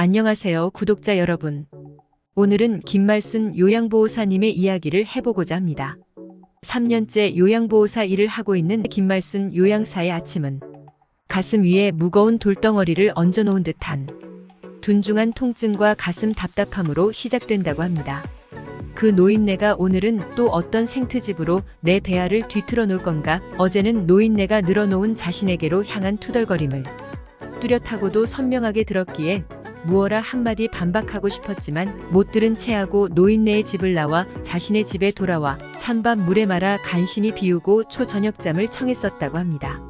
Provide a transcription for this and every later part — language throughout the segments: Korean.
안녕하세요, 구독자 여러분. 오늘은 김말순 요양보호사님의 이야기를 해보고자 합니다. 3년째 요양보호사 일을 하고 있는 김말순 요양사의 아침은 가슴 위에 무거운 돌덩어리를 얹어놓은 듯한 둔중한 통증과 가슴 답답함으로 시작된다고 합니다. 그 노인네가 오늘은 또 어떤 생트집으로 내 배알을 뒤틀어 놓을 건가? 어제는 노인네가 늘어놓은 자신에게로 향한 투덜거림을 뚜렷하고도 선명하게 들었기에 무어라 한마디 반박하고 싶었지만 못 들은 체하고 노인네의 집을 나와 자신의 집에 돌아와 찬밥 물에 말아 간신히 비우고 초저녁잠을 청했었다고 합니다.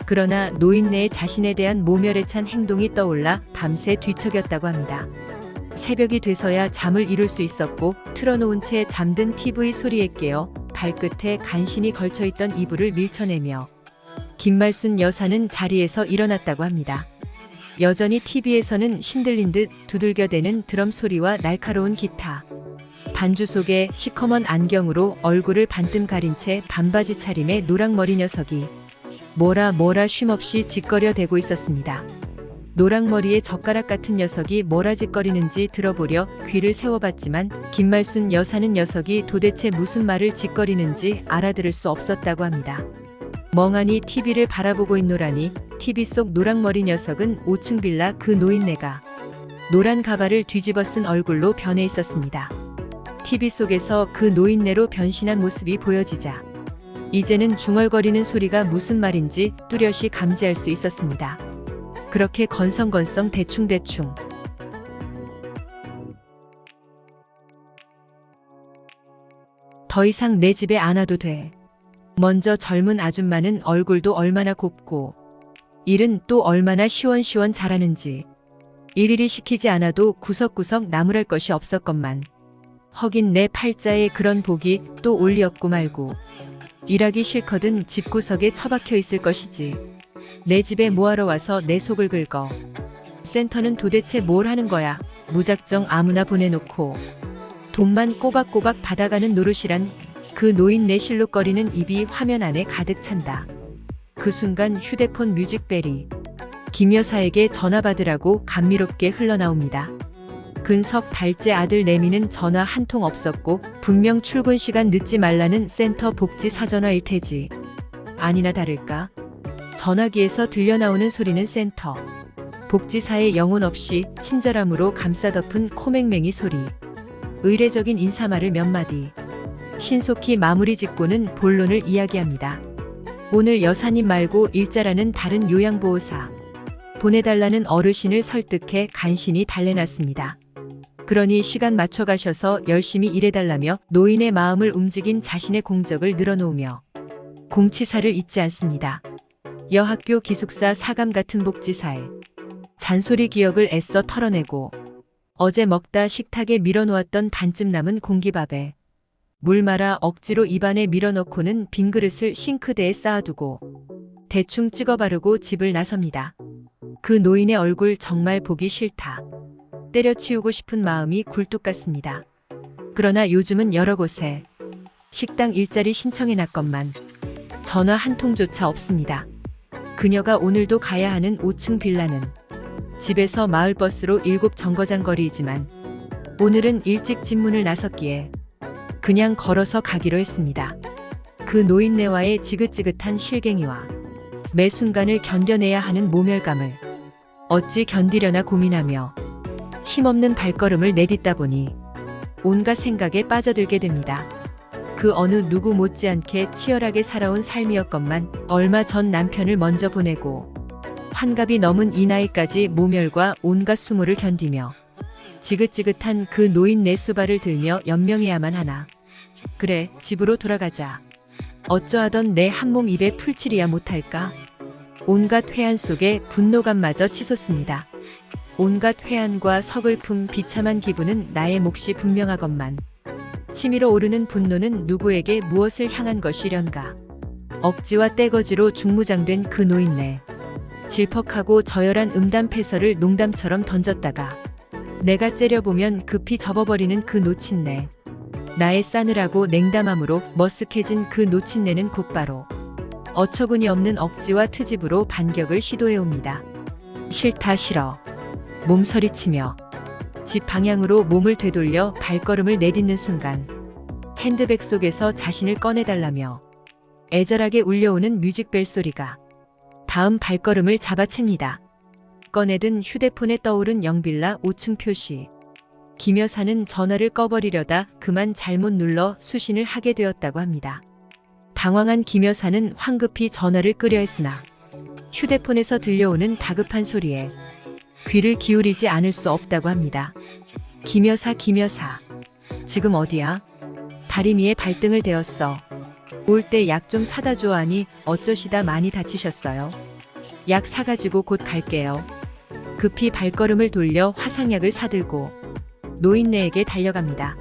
그러나 노인네의 자신에 대한 모멸에 찬 행동이 떠올라 밤새 뒤척였다고 합니다. 새벽이 돼서야 잠을 이룰 수 있었고 틀어놓은 채 잠든 TV 소리에 깨어 발끝에 간신히 걸쳐있던 이불을 밀쳐내며 김말순 여사는 자리에서 일어났다고 합니다. 여전히 TV에서는 신들린 듯 두들겨대는 드럼 소리와 날카로운 기타, 반주 속에 시커먼 안경으로 얼굴을 반뜸 가린 채 반바지 차림의 노랑머리 녀석이 뭐라 쉼없이 짓거려대고 있었습니다. 노랑머리의 젓가락 같은 녀석이 뭐라 짓거리는지 들어보려 귀를 세워봤지만 김말순 여사는 녀석이 도대체 무슨 말을 짓거리는지 알아들을 수 없었다고 합니다. 멍하니 TV를 바라보고 있노라니 TV 속 노랑머리 녀석은 5층 빌라 그 노인네가 노란 가발을 뒤집어 쓴 얼굴로 변해 있었습니다. TV 속에서 그 노인네로 변신한 모습이 보여지자 이제는 중얼거리는 소리가 무슨 말인지 뚜렷이 감지할 수 있었습니다. 그렇게 건성건성 대충대충 더 이상 내 집에 안 와도 돼. 먼저 젊은 아줌마는 얼굴도 얼마나 곱고 일은 또 얼마나 시원시원 잘하는지 일일이 시키지 않아도 구석구석 나무랄 것이 없었건만 허긴 내 팔자에 그런 복이 또 올 리 없고 말고 일하기 싫거든 집구석에 처박혀 있을 것이지. 내 집에 뭐하러 와서 내 속을 긁어. 센터는 도대체 뭘 하는 거야. 무작정 아무나 보내놓고 돈만 꼬박꼬박 받아가는 노릇이란. 그 노인네 실룩거리는 입이 화면 안에 가득 찬다. 그 순간 휴대폰 뮤직벨이 김 여사에게 전화 받으라고 감미롭게 흘러나옵니다. 근석 달째 아들 내미는 전화 한 통 없었고 분명 출근 시간 늦지 말라는 센터 복지 사전화일 테지. 아니나 다를까 전화기에서 들려나오는 소리는 센터 복지사의 영혼 없이 친절함으로 감싸덮은 코맹맹이 소리. 의례적인 인사말을 몇 마디 신속히 마무리 짓고는 본론을 이야기합니다. 오늘 여사님 말고 일자라는 다른 요양보호사 보내달라는 어르신을 설득해 간신히 달래놨습니다. 그러니 시간 맞춰 가셔서 열심히 일해달라며 노인의 마음을 움직인 자신의 공적을 늘어놓으며 공치사를 잊지 않습니다. 여학교 기숙사 사감 같은 복지사에 잔소리 기억을 애써 털어내고 어제 먹다 식탁에 밀어놓았던 반쯤 남은 공기밥에 물 말아 억지로 입안에 밀어넣고는 빈 그릇을 싱크대에 쌓아두고 대충 찍어 바르고 집을 나섭니다. 그 노인의 얼굴 정말 보기 싫다. 때려치우고 싶은 마음이 굴뚝 같습니다. 그러나 요즘은 여러 곳에 식당 일자리 신청해놨건만 전화 한 통조차 없습니다. 그녀가 오늘도 가야 하는 5층 빌라는 집에서 마을버스로 7정거장 거리이지만 오늘은 일찍 집문을 나섰기에 그냥 걸어서 가기로 했습니다. 그 노인네와의 지긋지긋한 실갱이와 매 순간을 견뎌내야 하는 모멸감을 어찌 견디려나 고민하며 힘없는 발걸음을 내딛다 보니 온갖 생각에 빠져들게 됩니다. 그 어느 누구 못지않게 치열하게 살아온 삶이었건만 얼마 전 남편을 먼저 보내고 환갑이 넘은 이 나이까지 모멸과 온갖 수모를 견디며 지긋지긋한 그 노인네 수발을 들며 연명해야만 하나. 그래, 집으로 돌아가자. 어쩌하던 내 한몸 입에 풀칠이야 못할까. 온갖 회한 속에 분노감마저 치솟습니다. 온갖 회한과 서글픔 비참한 기분은 나의 몫이 분명하건만 치밀어 오르는 분노는 누구에게 무엇을 향한 것이련가. 억지와 떼거지로 중무장된 그 노인네. 질퍽하고 저열한 음담패설을 농담처럼 던졌다가 내가 째려보면 급히 접어버리는 그 노친네. 나의 싸늘하고 냉담함으로 머쓱해진 그 노친네는 곧바로 어처구니 없는 억지와 트집으로 반격을 시도해옵니다. 싫다 싫어. 몸서리치며 집 방향으로 몸을 되돌려 발걸음을 내딛는 순간 핸드백 속에서 자신을 꺼내달라며 애절하게 울려오는 뮤직벨 소리가 다음 발걸음을 잡아챕니다. 꺼내든 휴대폰에 떠오른 영빌라 5층 표시. 김 여사는 전화를 꺼버리려다 그만 잘못 눌러 수신을 하게 되었다고 합니다. 당황한 김 여사는 황급히 전화를 끄려 했으나 휴대폰에서 들려오는 다급한 소리에 귀를 기울이지 않을 수 없다고 합니다. 김 여사, 지금 어디야? 다리미에 발등을 대었어. 올 때 약 좀 사다 줘. 하니 어쩌시다 많이 다치셨어요? 약 사가지고 곧 갈게요. 급히 발걸음을 돌려 화상약을 사들고 노인네에게 달려갑니다.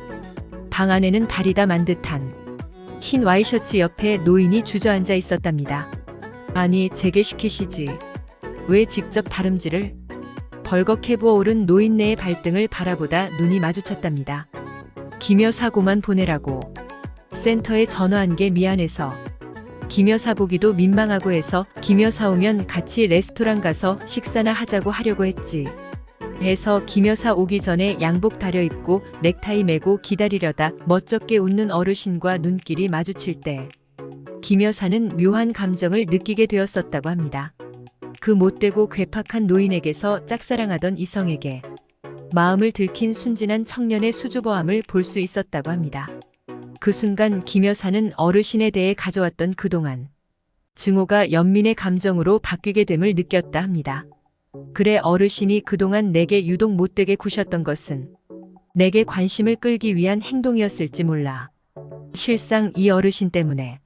방 안에는 다리다 만 듯한 흰 와이셔츠 옆에 노인이 주저앉아 있었답니다. 아니, 제게 시키시지. 왜 직접 다름질을? 벌겋게 부어오른 노인네의 발등을 바라보다 눈이 마주쳤답니다. 김 여사 고만 보내라고. 센터에 전화한 게 미안해서. 김 여사 보기도 민망하고 해서 김 여사 오면 같이 레스토랑 가서 식사나 하자고 하려고 했지. 해서 김 여사 오기 전에 양복 다려입고 넥타이 매고 기다리려다 멋쩍게 웃는 어르신과 눈길이 마주칠 때 김 여사는 묘한 감정을 느끼게 되었었다고 합니다. 그 못되고 괴팍한 노인에게서 짝사랑하던 이성에게 마음을 들킨 순진한 청년의 수줍어함을 볼 수 있었다고 합니다. 그 순간 김 여사는 어르신에 대해 가져왔던 그동안 증오가 연민의 감정으로 바뀌게 됨을 느꼈다 합니다. 그래, 어르신이 그동안 내게 유독 못되게 구셨던 것은 내게 관심을 끌기 위한 행동이었을지 몰라. 실상 이 어르신 때문에